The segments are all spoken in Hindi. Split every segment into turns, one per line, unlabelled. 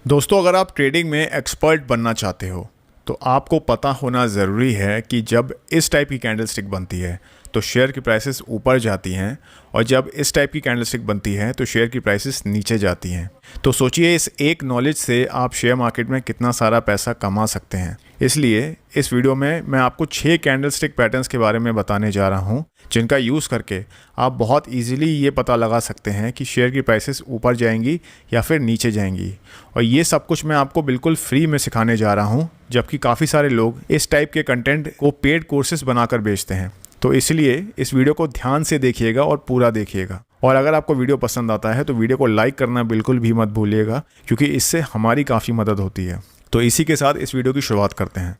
दोस्तों, अगर आप ट्रेडिंग में एक्सपर्ट बनना चाहते हो तो आपको पता होना ज़रूरी है कि जब इस टाइप की कैंडलस्टिक बनती है तो शेयर की प्राइसेस ऊपर जाती हैं और जब इस टाइप की कैंडलस्टिक बनती है तो शेयर की प्राइसेस नीचे जाती हैं। तो सोचिए, इस एक नॉलेज से आप शेयर मार्केट में कितना सारा पैसा कमा सकते हैं। इसलिए इस वीडियो में मैं आपको 6 कैंडलस्टिक पैटर्न्स के बारे में बताने जा रहा हूं, जिनका यूज़ करके आप बहुत इजीली ये पता लगा सकते हैं कि शेयर की प्राइसेस ऊपर जाएंगी या फिर नीचे जाएंगी। और ये सब कुछ मैं आपको बिल्कुल फ्री में सिखाने जा रहा हूं, जबकि काफ़ी सारे लोग इस टाइप के कंटेंट को पेड कोर्सेज बनाकर बेचते हैं। तो इसलिए इस वीडियो को ध्यान से देखिएगा और पूरा देखिएगा। और अगर आपको वीडियो पसंद आता है तो वीडियो को लाइक करना बिल्कुल भी मत भूलिएगा, क्योंकि इससे हमारी काफ़ी मदद होती है। तो इसी के साथ इस वीडियो की शुरुआत करते हैं।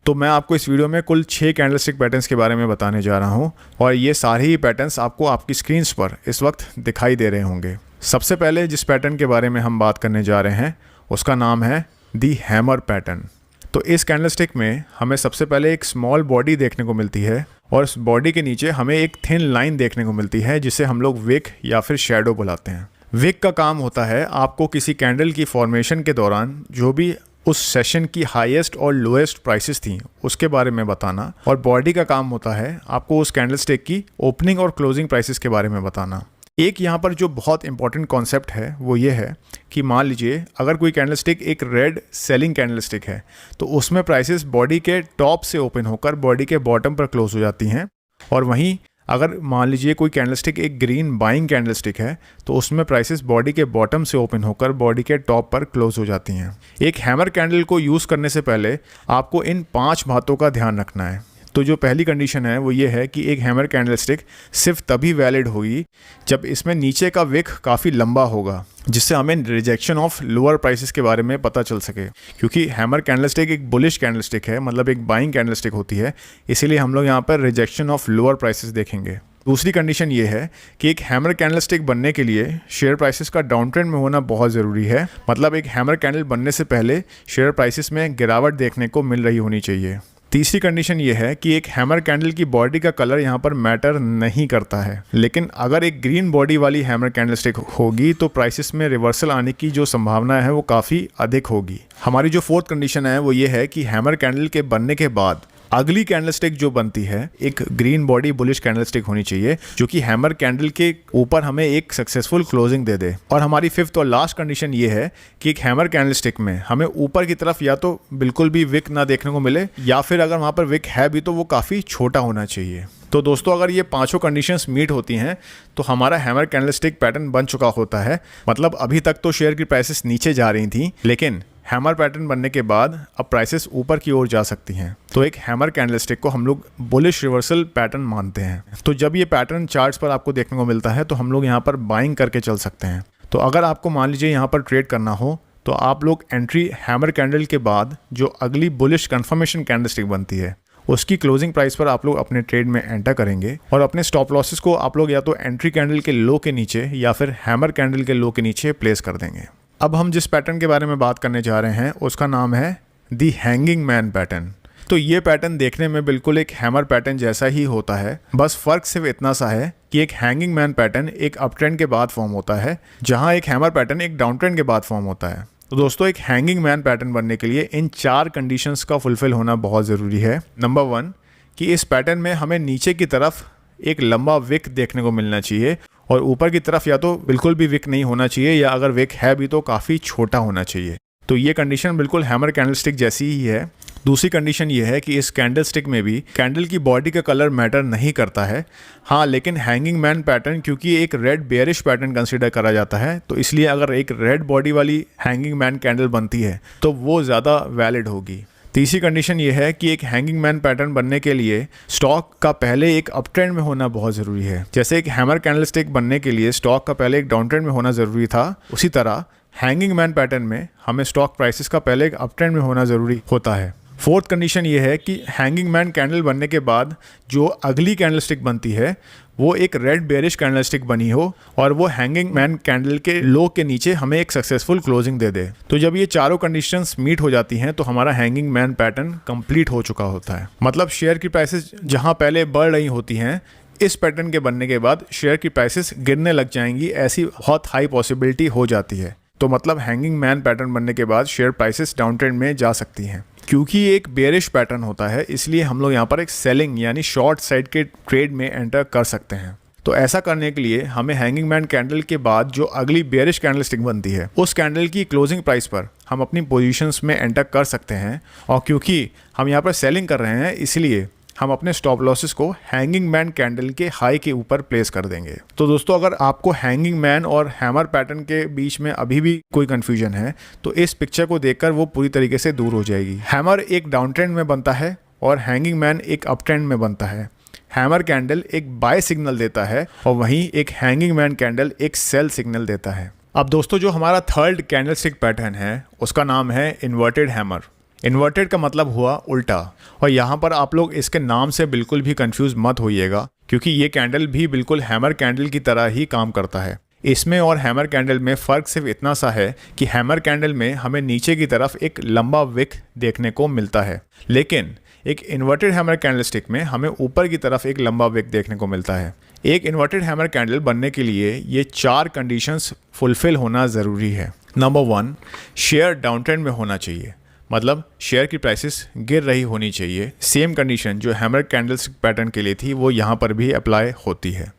तो मैं आपको इस वीडियो में कुल 6 कैंडलस्टिक पैटर्न्स के बारे में बताने जा रहा हूं और ये सारे ही पैटर्न्स आपको आपकी स्क्रीन्स पर इस वक्त दिखाई दे रहे होंगे। सबसे पहले जिस पैटर्न के बारे में हम बात करने जा रहे हैं उसका नाम है दी हैमर पैटर्न। तो इस कैंडलस्टिक में हमें सबसे पहले एक स्मॉल बॉडी देखने को मिलती है और इस बॉडी के नीचे हमें एक थिन लाइन देखने को मिलती है, जिसे हम लोग विक या फिर शैडो बुलाते हैं। विक का काम होता है आपको किसी कैंडल की फॉर्मेशन के दौरान जो भी उस सेशन की हाईएस्ट और लोएस्ट प्राइसेस थी उसके बारे में बताना, और बॉडी का काम होता है आपको उस कैंडलस्टिक की ओपनिंग और क्लोजिंग प्राइसेस के बारे में बताना। एक यहाँ पर जो बहुत इंपॉर्टेंट कॉन्सेप्ट है वो ये है कि मान लीजिए अगर कोई कैंडलस्टिक एक रेड सेलिंग कैंडलस्टिक है तो उसमें प्राइसेस बॉडी के टॉप से ओपन होकर बॉडी के बॉटम पर क्लोज हो जाती हैं, और वहीं अगर मान लीजिए कोई कैंडलस्टिक एक ग्रीन बाइंग कैंडलस्टिक है तो उसमें प्राइसेस बॉडी के बॉटम से ओपन होकर बॉडी के टॉप पर क्लोज हो जाती हैं। एक हैमर कैंडल को यूज़ करने से पहले आपको इन 5 बातों का ध्यान रखना है। तो जो पहली कंडीशन है वो ये है कि एक हैमर कैंडलस्टिक सिर्फ तभी वैलिड होगी जब इसमें नीचे का विक काफ़ी लंबा होगा, जिससे हमें रिजेक्शन ऑफ लोअर प्राइसेस के बारे में पता चल सके। क्योंकि हैमर कैंडलस्टिक एक बुलिश कैंडलस्टिक है, मतलब एक बाइंग कैंडलस्टिक होती है, इसीलिए हम लोग यहाँ पर रिजेक्शन ऑफ लोअर प्राइसेस देखेंगे। दूसरी कंडीशन ये है कि एक हैमर कैंडलस्टिक बनने के लिए शेयर प्राइसेस का डाउन ट्रेंड में होना बहुत ज़रूरी है। मतलब एक हैमर कैंडल बनने से पहले शेयर प्राइसेस में गिरावट देखने को मिल रही होनी चाहिए। तीसरी कंडीशन ये है कि एक हैमर कैंडल की बॉडी का कलर यहाँ पर मैटर नहीं करता है, लेकिन अगर एक ग्रीन बॉडी वाली हैमर कैंडलस्टिक होगी तो प्राइसेस में रिवर्सल आने की जो संभावना है वो काफ़ी अधिक होगी। हमारी जो फोर्थ कंडीशन है वो ये है कि हैमर कैंडल के बनने के बाद अगली कैंडलस्टिक जो बनती है एक ग्रीन बॉडी बुलिश कैंडलस्टिक होनी चाहिए, जो कि हैमर कैंडल के ऊपर हमें एक सक्सेसफुल क्लोजिंग दे दे। और हमारी फिफ्थ और लास्ट कंडीशन ये है कि एक हैमर कैंडलस्टिक में हमें ऊपर की तरफ या तो बिल्कुल भी विक ना देखने को मिले, या फिर अगर वहाँ पर विक है भी तो वो काफ़ी छोटा होना चाहिए। तो दोस्तों, अगर ये 5 कंडीशंस मीट होती हैं तो हमारा हैमर कैंडलस्टिक पैटर्न बन चुका होता है। मतलब अभी तक तो शेयर की प्राइसेस नीचे जा रही थी, लेकिन हैमर पैटर्न बनने के बाद अब प्राइसेस ऊपर की ओर जा सकती हैं। तो एक हैमर कैंडलस्टिक को हम लोग बुलिश रिवर्सल पैटर्न मानते हैं। तो जब ये पैटर्न चार्ट्स पर आपको देखने को मिलता है तो हम लोग यहाँ पर बाइंग करके चल सकते हैं। तो अगर आपको मान लीजिए यहाँ पर ट्रेड करना हो तो आप लोग एंट्री हैमर कैंडल के बाद जो अगली बुलिश कन्फर्मेशन कैंडलस्टिक बनती है उसकी क्लोजिंग प्राइस पर आप लोग अपने ट्रेड में एंटर करेंगे, और अपने स्टॉप लॉसेस को आप लोग या तो एंट्री कैंडल के लो के नीचे या फिर हैमर कैंडल के लो के नीचे प्लेस कर देंगे। अब हम जिस पैटर्न के बारे में बात करने जा रहे हैं उसका नाम है दी हैंगिंग मैन पैटर्न। तो ये पैटर्न देखने में बिल्कुल एक हैमर पैटर्न जैसा ही होता है, बस फ़र्क सिर्फ इतना सा है कि एक हैंगिंग मैन पैटर्न एक अप ट्रेंड के बाद फॉर्म होता है, जहां एक हैमर पैटर्न एक डाउन ट्रेंड के बाद फॉर्म होता है। तो दोस्तों, एक हैंगिंग मैन पैटर्न बनने के लिए इन 4 कंडीशंस का फुलफिल होना बहुत ज़रूरी है। नंबर 1 कि इस पैटर्न में हमें नीचे की तरफ एक लंबा विक देखने को मिलना चाहिए, और ऊपर की तरफ या तो बिल्कुल भी विक नहीं होना चाहिए, या अगर विक है भी तो काफ़ी छोटा होना चाहिए। तो ये कंडीशन बिल्कुल हैमर कैंडलस्टिक जैसी ही है। दूसरी कंडीशन ये है कि इस कैंडलस्टिक में भी कैंडल की बॉडी का कलर मैटर नहीं करता है। हाँ, लेकिन हैंगिंग मैन पैटर्न क्योंकि एक रेड बेयरिश पैटर्न कंसीडर करा जाता है, तो इसलिए अगर एक रेड बॉडी वाली हैंगिंग मैन कैंडल बनती है तो वो ज़्यादा वैलिड होगी। तीसरी कंडीशन ये है कि एक हैंगिंग मैन पैटर्न बनने के लिए स्टॉक का पहले एक अप ट्रेंड में होना बहुत ज़रूरी है। जैसे एक हैमर कैंडलस्टिक बनने के लिए स्टॉक का पहले एक डाउन ट्रेंड में होना ज़रूरी था, उसी तरह हैंगिंग मैन पैटर्न में हमें स्टॉक प्राइसेस का पहले एक अप ट्रेंड में होना ज़रूरी होता है। फोर्थ कंडीशन ये है कि हैंगिंग मैन कैंडल बनने के बाद जो अगली कैंडलस्टिक बनती है वो एक रेड बेयरिश कैंडलस्टिक बनी हो, और वो हैंगिंग मैन कैंडल के लो के नीचे हमें एक सक्सेसफुल क्लोजिंग दे दे। तो जब ये चारों कंडीशंस मीट हो जाती हैं तो हमारा हैंगिंग मैन पैटर्न कंप्लीट हो चुका होता है। मतलब शेयर की प्राइसेस जहां पहले बढ़ रही होती हैं, इस पैटर्न के बनने के बाद शेयर की प्राइसेस गिरने लग जाएंगी, ऐसी बहुत हाई पॉसिबिलिटी हो जाती है। तो मतलब हैंगिंग मैन पैटर्न बनने के बाद शेयर प्राइसेस डाउन ट्रेंड में जा सकती हैं। क्योंकि ये एक बेयरिश पैटर्न होता है, इसलिए हम लोग यहाँ पर एक सेलिंग यानी शॉर्ट साइड के ट्रेड में एंटर कर सकते हैं। तो ऐसा करने के लिए हमें हैंगिंग मैन कैंडल के बाद जो अगली बेयरिश कैंडलस्टिक बनती है उस कैंडल की क्लोजिंग प्राइस पर हम अपनी पोजीशंस में एंटर कर सकते हैं। और क्योंकि हम यहाँ पर सेलिंग कर रहे हैं, इसलिए हम अपने स्टॉप लॉसेस को हैंगिंग मैन कैंडल के हाई के ऊपर प्लेस कर देंगे। तो दोस्तों, अगर आपको हैंगिंग मैन और हैमर पैटर्न के बीच में अभी भी कोई कंफ्यूजन है तो इस पिक्चर को देखकर वो पूरी तरीके से दूर हो जाएगी। हैमर एक डाउन ट्रेंड में बनता है और हैंगिंग मैन एक अप ट्रेंड में बनता है। हैमर कैंडल एक बाय सिग्नल देता है और वहीं एक हैंगिंग मैन कैंडल एक सेल सिग्नल देता है। अब दोस्तों, जो हमारा थर्ड कैंडलस्टिक पैटर्न है उसका नाम है इन्वर्टेड हैमर। इन्वर्टेड का मतलब हुआ उल्टा, और यहाँ पर आप लोग इसके नाम से बिल्कुल भी कंफ्यूज मत होइएगा, क्योंकि ये कैंडल भी बिल्कुल हैमर कैंडल की तरह ही काम करता है। इसमें और हैमर कैंडल में फ़र्क सिर्फ इतना सा है कि हैमर कैंडल में हमें नीचे की तरफ एक लंबा विक देखने को मिलता है, लेकिन एक इन्वर्टेड हैमर कैंडलस्टिक में हमें ऊपर की तरफ एक लंबा विक देखने को मिलता है। एक इन्वर्टेड हैमर कैंडल बनने के लिए ये 4 कंडीशंस फुलफिल होना ज़रूरी है। नंबर 1, शेयर डाउन ट्रेंड में होना चाहिए, मतलब शेयर की प्राइसेस गिर रही होनी चाहिए। सेम कंडीशन जो हैमर कैंडलस्टिक पैटर्न के लिए थी वो यहाँ पर भी अप्लाई होती है।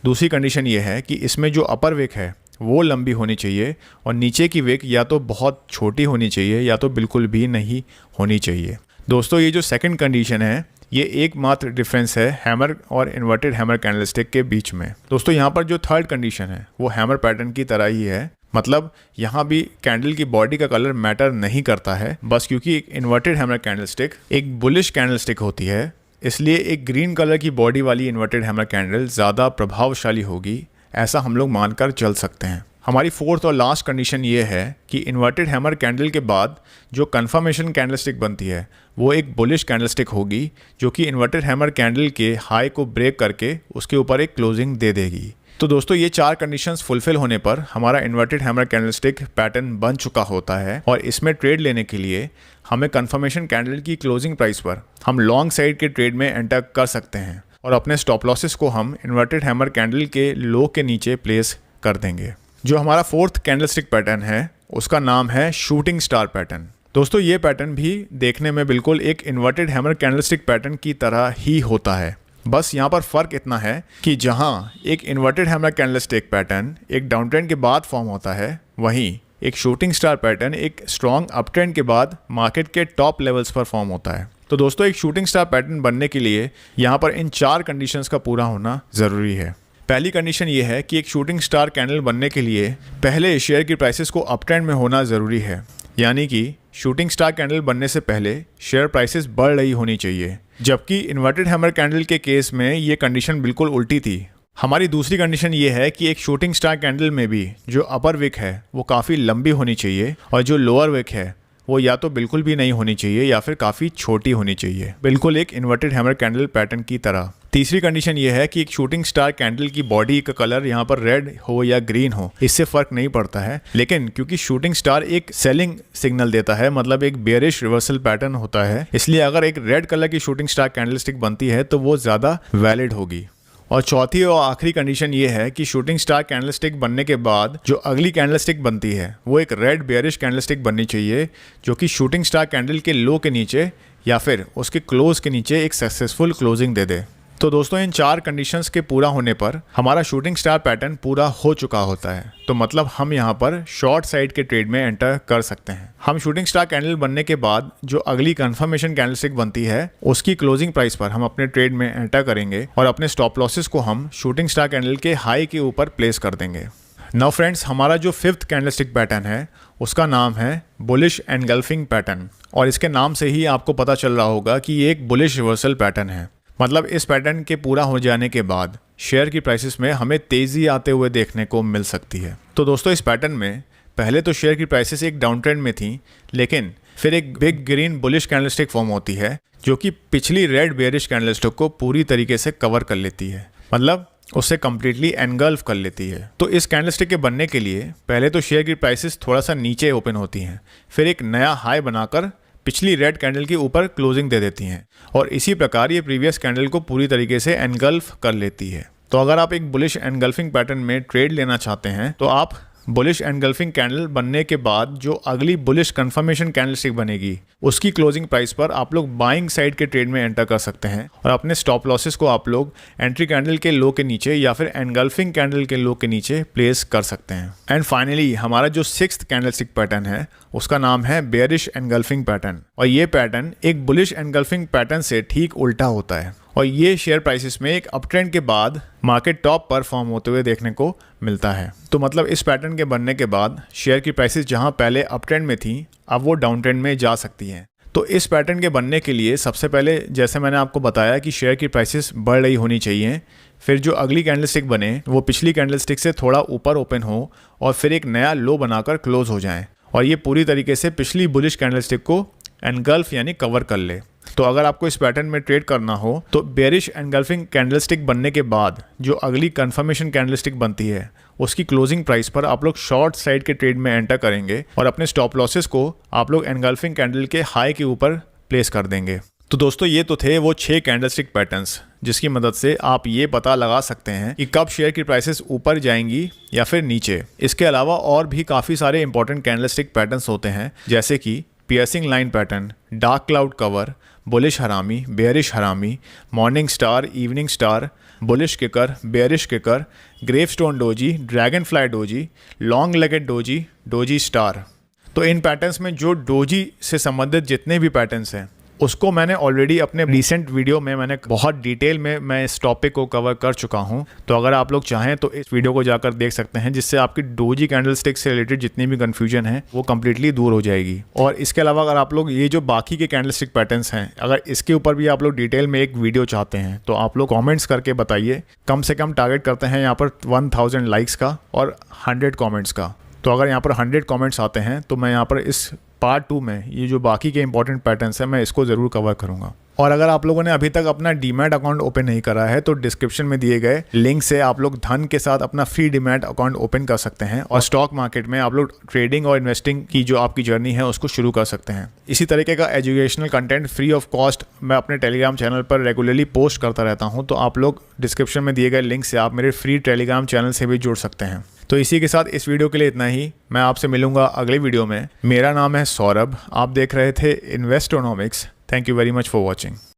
दूसरी कंडीशन ये है कि इसमें जो अपर विक है वो लंबी होनी चाहिए और नीचे की विक या तो बहुत छोटी होनी चाहिए या तो बिल्कुल भी नहीं होनी चाहिए। दोस्तों, ये जो सेकंड कंडीशन है ये एकमात्र डिफरेंस है हैमर और इन्वर्टेड हैमर कैंडलस्टिक के बीच में। दोस्तों, यहाँ पर जो थर्ड कंडीशन है वो हैमर पैटर्न की तरह ही है, मतलब यहाँ भी कैंडल की बॉडी का कलर मैटर नहीं करता है। बस क्योंकि एक इन्वर्टेड हैमर कैंडलस्टिक एक बुलिश कैंडलस्टिक होती है, इसलिए एक ग्रीन कलर की बॉडी वाली इन्वर्टेड हैमर कैंडल ज़्यादा प्रभावशाली होगी, ऐसा हम लोग मानकर चल सकते हैं। हमारी फोर्थ और लास्ट कंडीशन ये है कि इन्वर्टेड हैमर कैंडल के बाद जो कंफर्मेशन कैंडलस्टिक बनती है वो एक बुलिश कैंडलस्टिक होगी, जो कि इन्वर्टेड हैमर कैंडल के हाई को ब्रेक करके उसके ऊपर एक क्लोजिंग दे देगी। तो दोस्तों, ये 4 कंडीशंस फुलफिल होने पर हमारा इन्वर्टेड हैमर कैंडलस्टिक पैटर्न बन चुका होता है, और इसमें ट्रेड लेने के लिए हमें कंफर्मेशन कैंडल की क्लोजिंग प्राइस पर हम लॉन्ग साइड के ट्रेड में एंटर कर सकते हैं और अपने स्टॉप लॉसेस को हम इन्वर्टेड हैमर कैंडल के लो के नीचे प्लेस कर देंगे। जो हमारा फोर्थ कैंडलस्टिक पैटर्न है उसका नाम है शूटिंग स्टार पैटर्न। दोस्तों, ये पैटर्न भी देखने में बिल्कुल एक इन्वर्टेड हैमर कैंडलस्टिक पैटर्न की तरह ही होता है। बस यहाँ पर फ़र्क इतना है कि जहाँ एक इन्वर्टेड हैमर कैंडलस्टिक पैटर्न एक डाउन ट्रेंड के बाद फॉर्म होता है, वहीं एक शूटिंग स्टार पैटर्न एक स्ट्रॉन्ग अप ट्रेंड के बाद मार्केट के टॉप लेवल्स पर फॉर्म होता है। तो दोस्तों, एक शूटिंग स्टार पैटर्न बनने के लिए यहाँ पर इन 4 कंडीशंस का पूरा होना ज़रूरी है। पहली कंडीशन ये है कि एक शूटिंग स्टार कैंडल बनने के लिए पहले शेयर की प्राइसेस को अप ट्रेंड में होना ज़रूरी है, यानी कि शूटिंग स्टार कैंडल बनने से पहले शेयर प्राइसेस बढ़ रही होनी चाहिए, जबकि इन्वर्टेड हैमर कैंडल के केस में ये कंडीशन बिल्कुल उल्टी थी। हमारी दूसरी कंडीशन ये है कि एक शूटिंग स्टार कैंडल में भी जो अपर विक है वो काफ़ी लंबी होनी चाहिए और जो लोअर विक है वो या तो बिल्कुल भी नहीं होनी चाहिए या फिर काफ़ी छोटी होनी चाहिए, बिल्कुल एक इन्वर्टेड हैमर कैंडल पैटर्न की तरह। तीसरी कंडीशन ये है कि एक शूटिंग स्टार कैंडल की बॉडी का कलर यहाँ पर रेड हो या ग्रीन हो, इससे फ़र्क नहीं पड़ता है, लेकिन क्योंकि शूटिंग स्टार एक सेलिंग सिग्नल देता है, मतलब एक बेयरिश रिवर्सल पैटर्न होता है, इसलिए अगर एक रेड कलर की शूटिंग स्टार कैंडलस्टिक बनती है तो वो ज़्यादा वैलिड होगी। और चौथी और आखिरी कंडीशन ये है कि शूटिंग स्टार कैंडलस्टिक बनने के बाद जो अगली कैंडलस्टिक बनती है वो एक रेड बेयरिश कैंडलस्टिक बननी चाहिए, जो कि शूटिंग स्टार कैंडल के लो के नीचे या फिर उसके क्लोज के नीचे एक सक्सेसफुल क्लोजिंग दे दे। तो दोस्तों, इन 4 कंडीशंस के पूरा होने पर हमारा शूटिंग स्टार पैटर्न पूरा हो चुका होता है, तो मतलब हम यहाँ पर शॉर्ट साइड के ट्रेड में एंटर कर सकते हैं। हम शूटिंग स्टार कैंडल बनने के बाद जो अगली कंफर्मेशन कैंडलस्टिक बनती है उसकी क्लोजिंग प्राइस पर हम अपने ट्रेड में एंटर करेंगे और अपने स्टॉप लॉसेस को हम शूटिंग स्टार कैंडल के हाई के ऊपर प्लेस कर देंगे। नाउ फ्रेंड्स, हमारा जो 5th कैंडलस्टिक पैटर्न है उसका नाम है बुलिश एनगल्फिंग पैटर्न, और इसके नाम से ही आपको पता चल रहा होगा कि ये एक बुलिश रिवर्सल पैटर्न है। मतलब इस पैटर्न के पूरा हो जाने के बाद शेयर की प्राइसेस में हमें तेज़ी आते हुए देखने को मिल सकती है। तो दोस्तों, इस पैटर्न में पहले तो शेयर की प्राइसेस एक डाउन ट्रेंड में थी, लेकिन फिर एक big green bullish candlestick form होती है जो कि पिछली रेड बेयरिश कैंडलस्टिक को पूरी तरीके से कवर कर लेती है, मतलब उससे कम्प्लीटली एनगल्फ कर लेती है। तो इस कैंडलस्टिक के बनने के लिए पहले तो शेयर की प्राइसेस थोड़ा सा नीचे ओपन होती हैं, फिर एक नया हाई बनाकर पिछली रेड कैंडल के ऊपर क्लोजिंग दे देती हैं, और इसी प्रकार ये प्रीवियस कैंडल को पूरी तरीके से एनगल्फ कर लेती है। तो अगर आप एक बुलिश एनगल्फिंग पैटर्न में ट्रेड लेना चाहते हैं तो आप बुलिश एनगल्फिंग कैंडल बनने के बाद जो अगली बुलिश कंफर्मेशन कैंडलस्टिक बनेगी उसकी क्लोजिंग प्राइस पर आप लोग बाइंग साइड के ट्रेड में एंटर कर सकते हैं और अपने स्टॉप लॉसेस को आप लोग एंट्री कैंडल के लो के नीचे या फिर एनगल्फिंग कैंडल के लो के नीचे प्लेस कर सकते हैं। एंड फाइनली हमारा जो 6th कैंडलस्टिक पैटर्न है उसका नाम है बेयरिश एनगल्फिंग पैटर्न, और ये पैटर्न एक बुलिश एनगल्फिंग पैटर्न से ठीक उल्टा होता है और ये शेयर प्राइसेस में एक अप ट्रेंड के बाद मार्केट टॉप पर फॉर्म होते हुए देखने को मिलता है। तो मतलब इस पैटर्न के बनने के बाद शेयर की प्राइसेस जहां पहले अप ट्रेंड में थी अब वो डाउन ट्रेंड में जा सकती हैं। तो इस पैटर्न के बनने के लिए सबसे पहले जैसे मैंने आपको बताया कि शेयर की प्राइसेस बढ़ रही होनी चाहिए, फिर जो अगली कैंडलस्टिक बने वो पिछली कैंडलस्टिक से थोड़ा ऊपर ओपन हो और फिर एक नया लो बनाकर क्लोज हो जाए और ये पूरी तरीके से पिछली बुलिश कैंडलस्टिक को एनगल्फ यानी कवर कर ले। तो अगर आपको इस पैटर्न में ट्रेड करना हो तो बेयरिश एनगल्फिंग कैंडलस्टिक बनने के बाद जो अगली कंफर्मेशन कैंडलस्टिक बनती है उसकी क्लोजिंग प्राइस पर आप लोग शॉर्ट साइड के ट्रेड में एंटर करेंगे और अपने स्टॉप लॉसेस को आप लोग एनगल्फिंग कैंडल के हाई के ऊपर प्लेस कर देंगे। तो दोस्तों ये तो थे वो 6 कैंडलस्टिक पैटर्न्स जिसकी मदद से आप ये पता लगा सकते हैं कि कब शेयर की प्राइसेस ऊपर जाएंगी या फिर नीचे। इसके अलावा और भी काफ़ी सारे इंपॉर्टेंट कैंडलस्टिक पैटर्न्स होते हैं जैसे कि piercing line pattern, dark cloud cover, bullish harami, bearish harami, morning star, evening star, bullish kicker, bearish kicker, gravestone doji, dragonfly doji, long legged doji, doji star. तो इन पैटर्न्स में जो डोजी से संबंधित जितने भी पैटर्न्स हैं उसको मैंने ऑलरेडी अपने रिसेंट वीडियो में मैंने बहुत डिटेल में मैं इस टॉपिक को कवर कर चुका हूं। तो अगर आप लोग चाहें तो इस वीडियो को जाकर देख सकते हैं जिससे आपकी डोजी कैंडलस्टिक से रिलेटेड जितनी भी कन्फ्यूजन है वो कम्प्लीटली दूर हो जाएगी। और इसके अलावा अगर आप लोग ये जो बाकी के कैंडलस्टिक पैटर्न्स हैं अगर इसके ऊपर भी आप लोग डिटेल में एक वीडियो चाहते हैं तो आप लोग कॉमेंट्स करके बताइए। कम से कम टारगेट करते हैं यहाँ पर 1000 लाइक्स का और 100 कॉमेंट्स का। तो अगर यहाँ पर 100 कॉमेंट्स आते हैं तो मैं यहाँ पर इस पार्ट 2 में ये जो बाकी के इंपॉर्टेंट पैटर्न्स हैं मैं इसको ज़रूर कवर करूँगा। और अगर आप लोगों ने अभी तक अपना डीमैट अकाउंट ओपन नहीं करा है तो डिस्क्रिप्शन में दिए गए लिंक से आप लोग धन के साथ अपना फ्री डीमैट अकाउंट ओपन कर सकते हैं और स्टॉक मार्केट में आप लोग ट्रेडिंग और इन्वेस्टिंग की जो आपकी जर्नी है उसको शुरू कर सकते हैं। इसी तरीके का educational content free of cost मैं अपने टेलीग्राम चैनल पर रेगुलरली पोस्ट करता रहता हूँ। तो आप लोग डिस्क्रिप्शन में दिए गए लिंक से आप मेरे फ्री टेलीग्राम चैनल से भी जुड़ सकते हैं। तो इसी के साथ इस वीडियो के लिए इतना ही। मैं आपसे मिलूंगा अगले वीडियो में। मेरा नाम है सौरभ, आप देख रहे थे Investonomics. Thank you very much for watching.